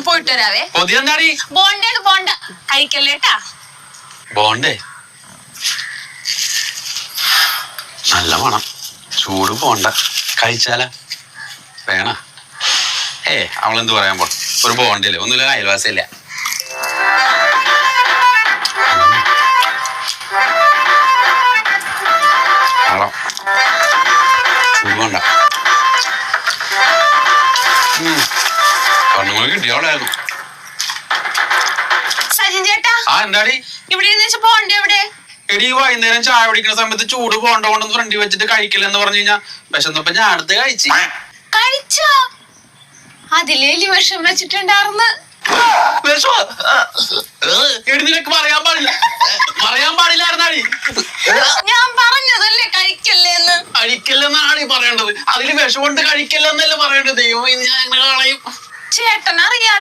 പോയിട്ട് വരാവേ. പൊതിയെന്താടി? ബോണ്ടേ ബോണ്ട കഴിക്കല്ലേട്ടാ. ബോണ്ടേ നല്ല മണം. ചൂട് പോണ്ട, കഴിച്ചാല വേണ. അവളെന്ത് പറയാൻ പോ, ഒരു ബോണ്ടല്ലേ, ഒന്നുമില്ല, അയൽവാസില്ല. ചൂട് പോണ്ട. കണ്ണുങ്ങൾ കിട്ടിയവളായിരുന്നു. സജിൻ ചേട്ടാ. ആ എന്താടി? ഇവിടെ ബോണ്ട എവിടെ? എടി വൈകുന്നേരം ചായ കുടിക്കുന്ന സമയത്ത് ചൂട് പോണ്ട കൊണ്ടെന്ന് ഫ്രണ്ടി വെച്ചിട്ട് കഴിക്കില്ലെന്ന് പറഞ്ഞു കഴിഞ്ഞാ വിശന്നപ്പോ ഞാൻ അടുത്ത് കഴിച്ചോ? അതിലേലി വിഷം വെച്ചിട്ടുണ്ടാർന്ന്. നിനക്ക് പറയാൻ പാടില്ലായിരുന്നാടി. ഞാൻ പറഞ്ഞതല്ലേ കഴിക്കല്ലേന്ന്. കഴിക്കല്ലെന്നാണ് ഈ പറയേണ്ടത്. അതില് വിഷം കൊണ്ട് കഴിക്കല്ലെന്നല്ലേ പറയേണ്ടത്. ദൈവം, ഞാൻ കളയും. ചേട്ടൻ അറിയാം.